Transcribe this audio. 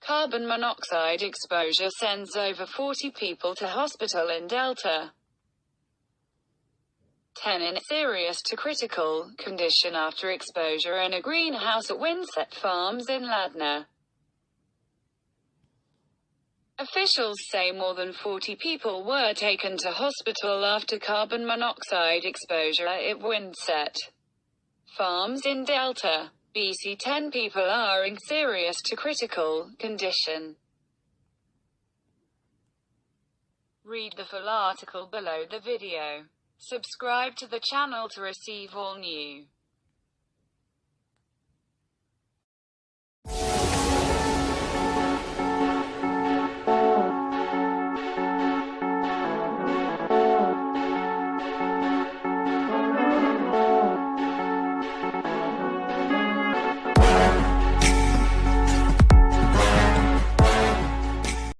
Carbon monoxide exposure sends over 40 people to hospital in Delta. 10 in serious to critical condition after exposure in a greenhouse at Windset Farms in Ladner. Officials say more than 40 people were taken to hospital after carbon monoxide exposure at Windset Farms in Delta, BC. 10 people are in serious to critical condition. Read the full article below the video. Subscribe to the channel to receive all new